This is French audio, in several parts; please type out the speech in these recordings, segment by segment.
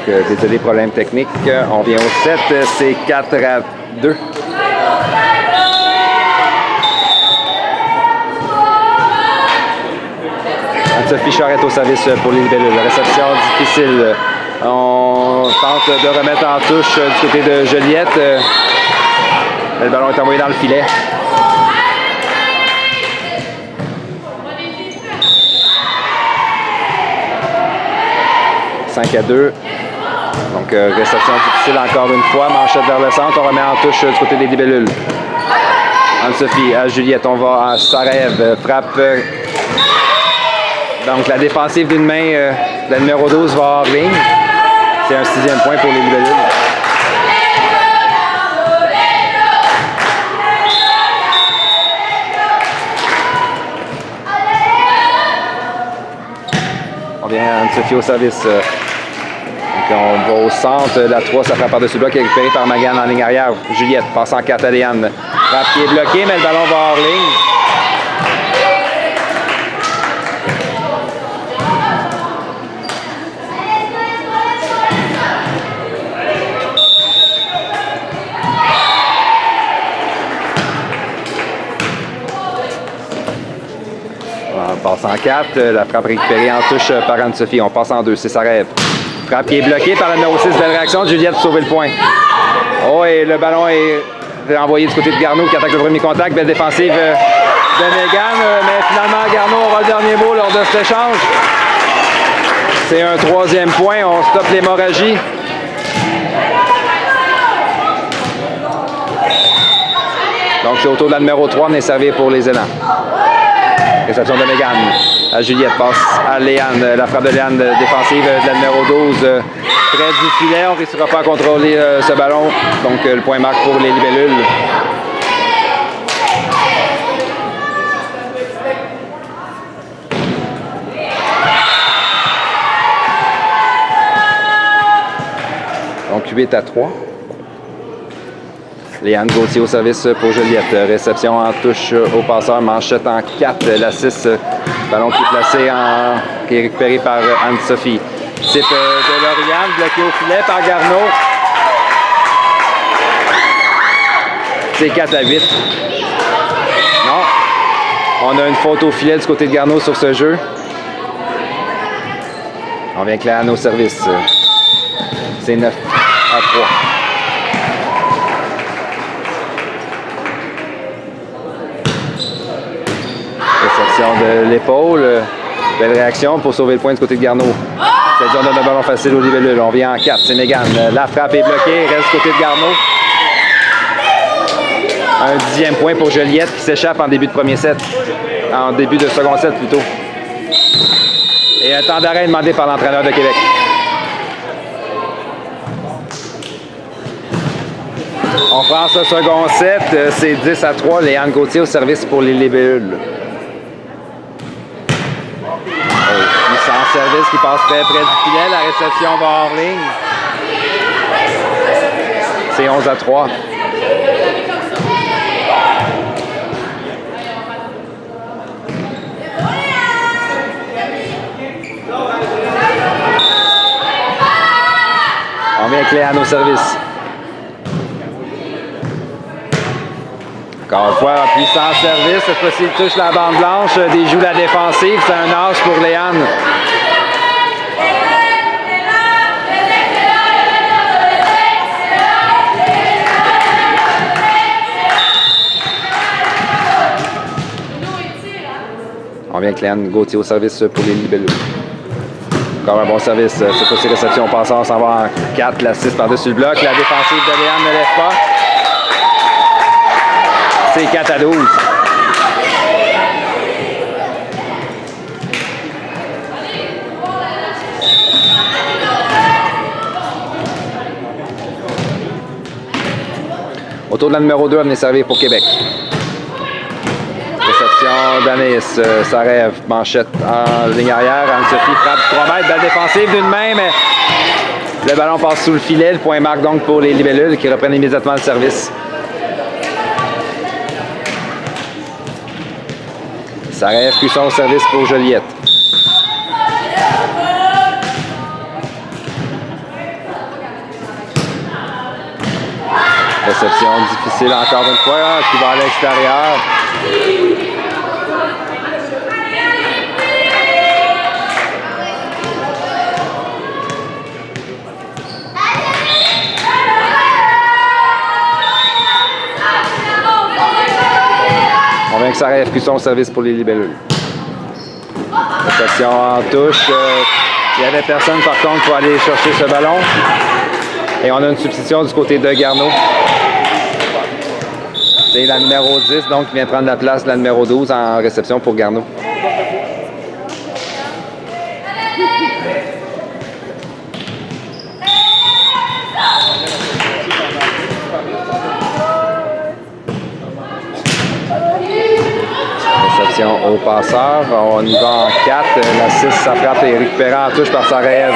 désolé, problème technique. On vient au 7, c'est 4-2. Anne-Sophie Charette au service pour les libellules. Réception difficile. On tente de remettre en touche du côté de Joliette. Le ballon est envoyé dans le filet. « 5-2. Donc, réception difficile encore une fois. Manchette vers le centre. On remet en touche du côté des libellules. Anne-Sophie à Juliette. On va à Sarève. Frappe. Donc, la défensive d'une main, la numéro 12 va hors ligne. C'est un 6e point pour les libellules. On vient Anne-Sophie au service. Donc, on va au centre. La 3, ça frappe par-dessus le bloc, récupéré par Magane en ligne arrière. Juliette passe en 4 à Léane. Frappe qui est bloqué, mais le ballon va hors ligne. On passe en 4, la frappe récupérée en touche par Anne-Sophie. On passe en 2, c'est Sarève. Frappe qui est bloquée par le numéro 6, belle réaction de Juliette pour sauver le point. Oh, et le ballon est envoyé du côté de Garneau qui attaque le premier contact. Belle défensive de Mégane, mais finalement Garneau aura le dernier mot lors de cet échange. C'est un 3e point, on stoppe l'hémorragie. Donc c'est au tour de la numéro 3, on est servi pour les élans. Réception de Mégane à Juliette, passe à Léane. La frappe de Léane défensive de la numéro 12 près du filet. On ne réussira pas à contrôler ce ballon. Donc le point marque pour les libellules. Donc 8-3. Léane Gauthier au service pour Joliette. Réception en touche au passeur. Manchette en 4. La 6. Ballon qui est placé qui est récupéré par Anne-Sophie. Type de Lauriane, bloqué au filet par Garneau. C'est 4-8. Non. On a une faute au filet du côté de Garneau sur ce jeu. On vient avec Léane au service. C'est 9-3. De l'épaule. Belle réaction pour sauver le point du côté de Garneau. C'est-à-dire on donne un ballon facile au libellule. On vient en 4. C'est Mégane. La frappe est bloquée. Reste du côté de Garneau. Un 10e point pour Joliette qui s'échappe en début de premier set. En début de second set plutôt. Et un temps d'arrêt demandé par l'entraîneur de Québec. On prend ce second set. C'est 10-3. Léane Gauthier au service pour les libellules. Service qui passe très près du filet. La réception va hors ligne. C'est 11-3. On vient avec Léane au service. Encore une fois, puissant service. Cette fois-ci, il touche la bande blanche. Déjoue la défensive. C'est un âge pour Léane. On vient avec Léane Gauthier au service pour les libellules. Encore un bon service. Cette fois-ci, réception passant, on s'en va en 4. La 6 par-dessus le bloc. La défensive de Léane ne lève pas. C'est 4-12. Autour de la numéro 2, on venait servir pour Québec. Réception d'Anis, Sarève, Manchette en ligne arrière. Anne-Sophie frappe du 3 mètres, balle défensive d'une main, mais le ballon passe sous le filet. Le point marque donc pour les libellules qui reprennent immédiatement le service. Sarève, Cusson au service pour Joliette. Réception difficile encore une fois, qui va à l'extérieur. On vient que ça rêve Cusson au service pour les libellules. Réception en touche. Il n'y avait personne par contre pour aller chercher ce ballon. Et on a une substitution du côté de Garneau. C'est la numéro 10 donc qui vient prendre la place de la numéro 12 en réception pour Garneau. Réception au passeur. On y va en 4. La 6, ça frappe et récupérée en touche par Sarajev.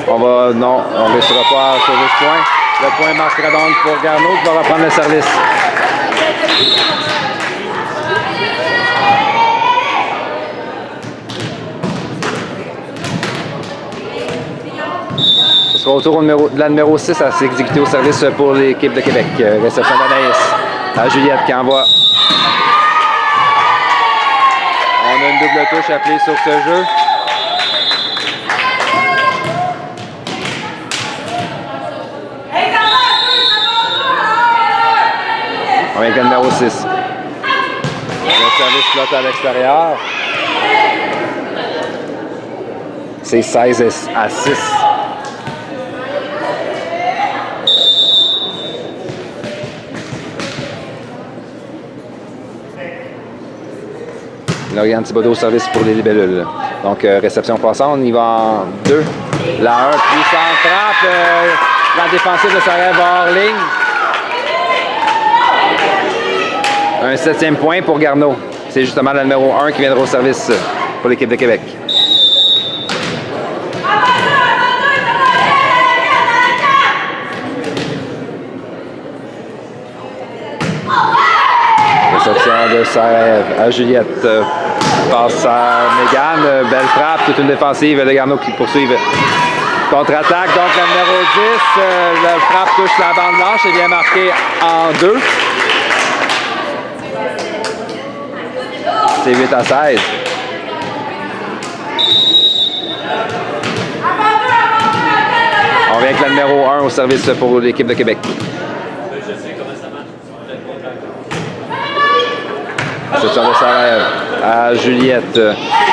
On ne réussira pas à sauver ce point. Le point marquera donc pour Garneau qui va reprendre le service. Ce sera au tour de la numéro 6 à s'exécuter au service pour l'équipe de Québec. Réception d'Anaïs à Juliette qui envoie. On a une double touche appelée sur ce jeu. On vient avec le numéro 6. Le service flotte à l'extérieur. C'est 16 à 6. Lauriane Thibodeau au service pour les libellules. Donc, réception passante, on y va en 2. La 1, puissante frappe. La défensive de Sarajevo hors ligne. Un 7e point pour Garneau. C'est justement la numéro 1 qui viendra au service pour l'équipe de Québec. Réception de Sarajevo à Juliette. Passe à Mégane. Belle frappe, toute une défensive de Garneau qui poursuit. Contre-attaque, donc la numéro 10. La frappe touche la bande blanche et vient marquer en 2. C'est 8 à 16. On vient avec la numéro 1 au service pour l'équipe de Québec. Réception de Sarajevo à Juliette.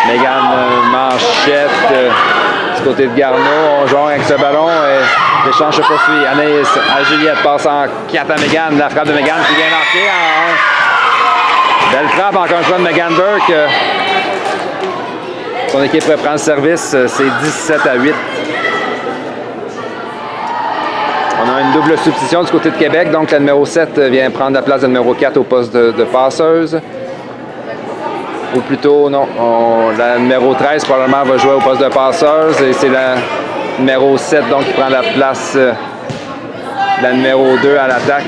Mégane Manchette du côté de Garneau. On joue avec ce ballon et l'échange se poursuit. Anaïs à Juliette passe en 4 à Mégane. La frappe de Mégane qui vient marquer en 1. Belle frappe encore une fois de Megan Burke. Son équipe reprend le service. C'est 17 à 8. On a une double substitution du côté de Québec. Donc la numéro 7 vient prendre la place de numéro 4 au poste de passeuse. Ou plutôt, non. La numéro 13 probablement va jouer au poste de passeuse. Et c'est la numéro 7 donc qui prend la place de la numéro 2 à l'attaque.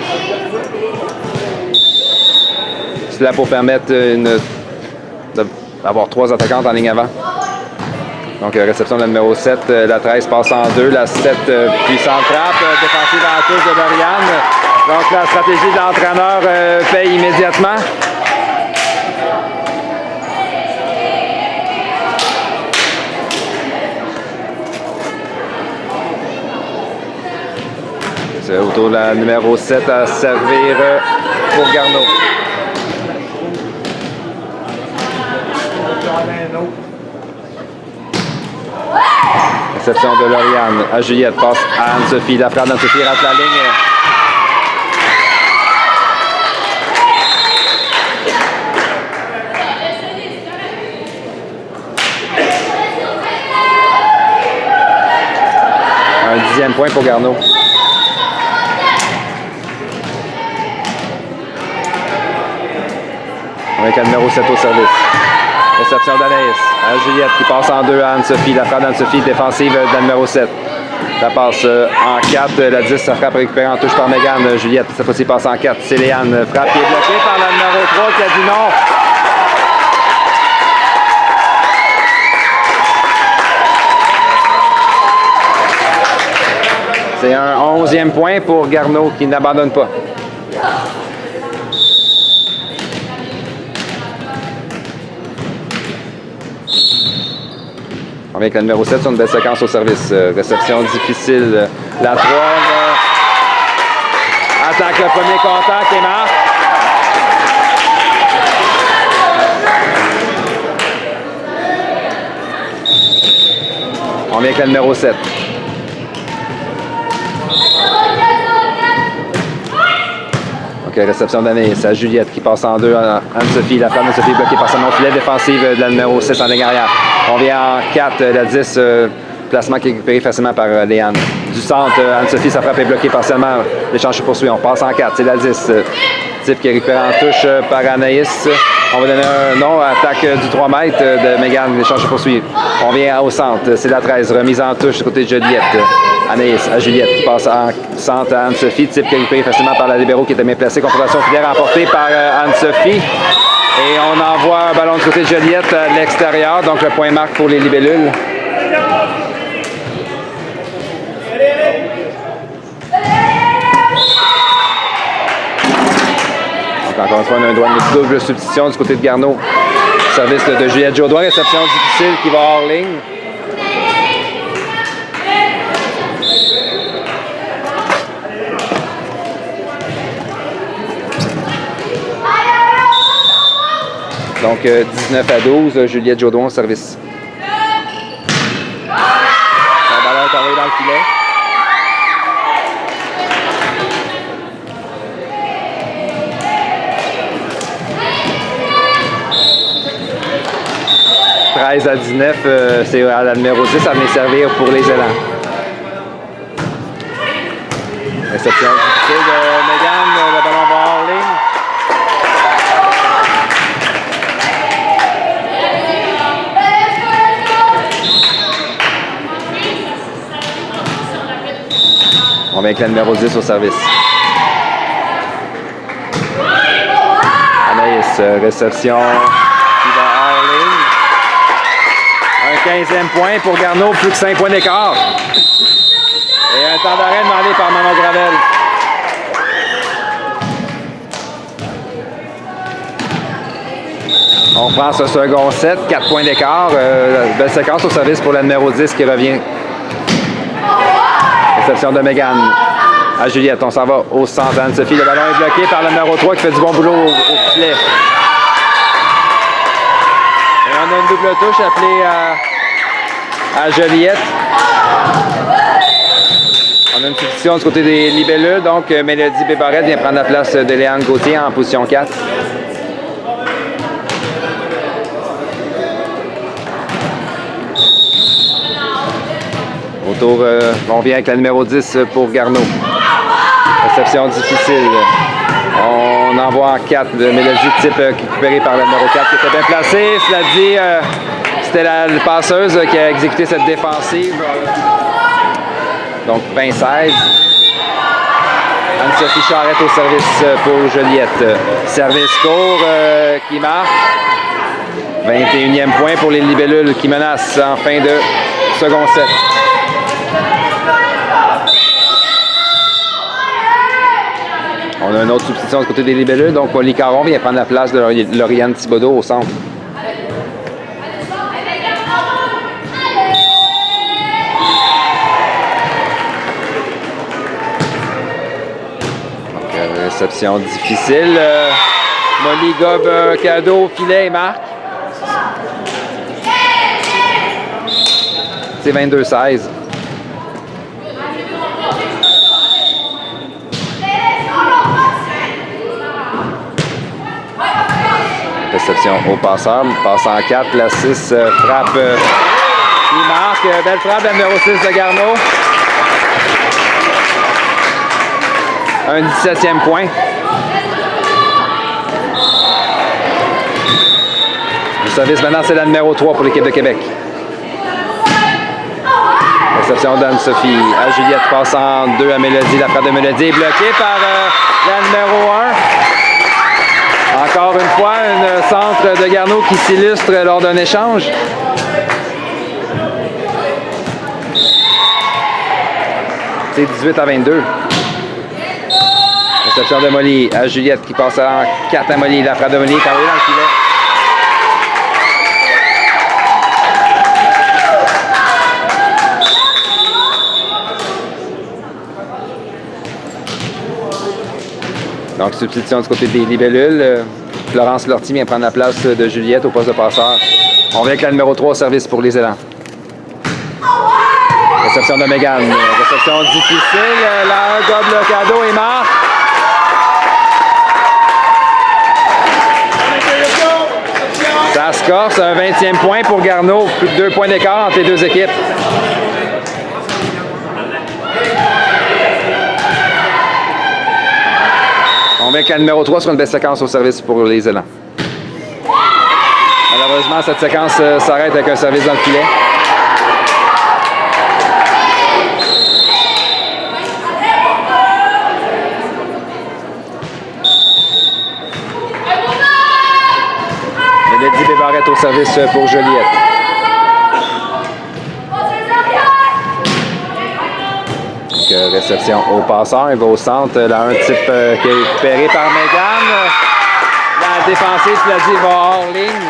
C'est là pour permettre d'avoir 3 attaquantes en ligne avant. Donc, réception de la numéro 7. La 13 passe en 2. La 7, puissante frappe. Défensive en touche de Lauriane. Donc, la stratégie de l'entraîneur paye immédiatement. C'est autour de la numéro 7 à servir pour Garneau. Réception de Lauriane à Juliette, passe à Anne-Sophie. La frappe d'Anne-Sophie rate la ligne. Un 10e point pour Garneau. Avec le numéro 7 au service. Réception d'Anaïs à Juliette qui passe en 2 à Anne-Sophie. La frappe d'Anne-Sophie défensive de la numéro 7. Ça passe en 4. La 10, ça frappe récupérée en touche par Mégane. Juliette, cette fois-ci, passe en 4. C'est Léane. Frappe qui est bloquée par la numéro 3 qui a dit non. C'est un 11e point pour Garneau qui n'abandonne pas. On vient avec la numéro 7 sur une belle séquence au service. Réception difficile. La 3 attaque le premier contact et marque. On vient avec la numéro 7. OK, réception d'Anaïs à Juliette qui passe en deux. Anne-Sophie, la femme Anne-Sophie bloquée par son filet défensive de la numéro 6 en ligne arrière. On vient en 4, la 10, placement qui est récupéré facilement par Léane. Du centre, Anne-Sophie, sa frappe est bloquée partiellement. L'échange se poursuit. On passe en 4, c'est la 10. Type qui est récupéré en touche par Anaïs. On va donner un nom à attaque du 3 mètres de Mégane. L'échange se poursuit. On vient au centre, c'est la 13. Remise en touche du côté de Juliette. Anaïs à Juliette qui passe en centre à Anne-Sophie. Type qui est récupéré facilement par la libéraux qui était bien placée. Confrontation filière remportée par Anne-Sophie. Et on envoie un ballon du côté de Juliette à l'extérieur. Donc le point marque pour les libellules. Donc encore une fois, on a un droit de double substitution du côté de Garneau. Service de Juliette Jodoin. Réception difficile qui va hors ligne. Donc 19 à 12, Juliette Jodoin au service. Le ballon est envoyé dans le filet. « 13 à 19, c'est à la numéro 10, ça venait servir pour les élans. Réception difficile de Mégane, le ballon va hors ligne. On vient avec la numéro 10 au service. Anaïs, réception qui va hors ligne. Un 15e point pour Garneau, plus que 5 points d'écart. Et un temps d'arrêt demandé par Manon Gravel. On prend ce second set, 4 points d'écart. Belle séquence au service pour la numéro 10 qui revient. Réception de Mégane à Juliette. On s'en va au centre. Anne-Sophie, le ballon est bloqué par le numéro 3 qui fait du bon boulot au filet. Et on a une double touche appelée à Juliette. On a une substitution du côté des libellules. Donc, Mélodie Bébarette vient prendre la place de Léane Gauthier en position 4. Autour, on vient avec la numéro 10 pour Garneau. Réception difficile. On envoie en 4 de Mélodie type récupérée par la numéro 4 qui était bien placée. Cela dit, c'était la passeuse qui a exécuté cette défensive. Donc 20-16. Anne-Sophie Charette au service pour Juliette. Service court qui marque. 21e point pour les libellules qui menacent en fin de second set. On a une autre substitution du côté des libellules. Donc, Molly Caron vient prendre la place de Lauriane Thibodeau au centre. Donc, réception difficile. Molly gobe un cadeau, filet et marque. C'est 22-16. Réception au passeur. Passe en 4. La 6 frappe. Il marque. Belle frappe, la numéro 6 de Garneau. Un 17e point. Le service maintenant, c'est la numéro 3 pour l'équipe de Québec. Réception d'Anne-Sophie à Juliette. Passe en 2 à Mélodie. La frappe de Mélodie est bloquée par la numéro 1. Encore une fois, un centre de Garneau qui s'illustre lors d'un échange. C'est 18 à 22. Réception de Molly à Juliette qui passe en 4 à Molly. La frappe de Molly est envoyée dans le filet. Donc, substitution du côté des libellules. Florence Lortie vient prendre la place de Juliette au poste de passeur. On vient avec la numéro 3 au service pour les élans. Réception de Mégane. Réception difficile. La gobe le cadeau et marque. Ça se corse. Un 20e point pour Garneau. Plus de 2 points d'écart entre les deux équipes. On met avec la numéro 3 sur une belle séquence au service pour les élans. Malheureusement, cette séquence s'arrête avec un service dans le filet. Lady Bébarrette au service pour Joliette. Donc, réception au passeur. Il va au centre. Là, un type qui est récupéré par Mégane. La défensive, tu l'as dit, va hors ligne.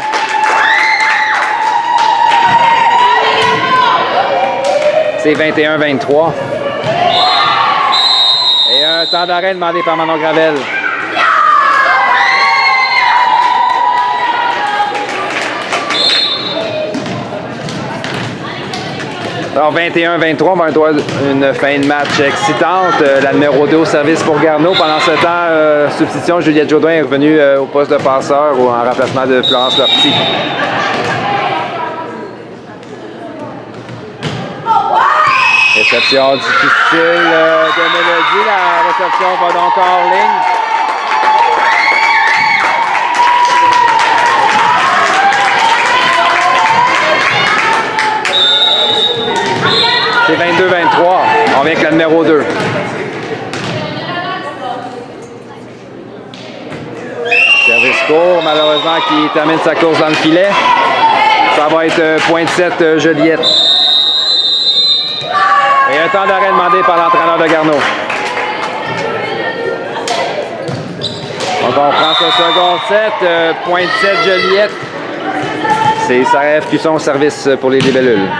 C'est 21-23. Et un temps d'arrêt demandé par Manon Gravel. Alors 21-23, on va avoir une fin de match excitante. La numéro 2 au service pour Garneau. Pendant ce temps, substitution, Juliette Jodouin est revenue au poste de passeur ou en remplacement de Florence Lortie. Réception difficile de Mélodie. La réception va donc hors ligne. C'est 22-23. On vient avec la numéro 2. Service court, malheureusement, qui termine sa course dans le filet. Ça va être point de 7 Joliette. Et un temps d'arrêt demandé par l'entraîneur de Garneau. Donc on prend ce second set. Point de 7 Joliette. C'est Sarève Cusson au service pour les libellules.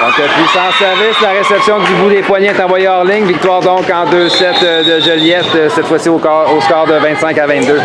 Donc, puissant service, la réception du bout des poignets est envoyée hors ligne. Victoire donc en 2-7 de Joliette, cette fois-ci au score de 25-22.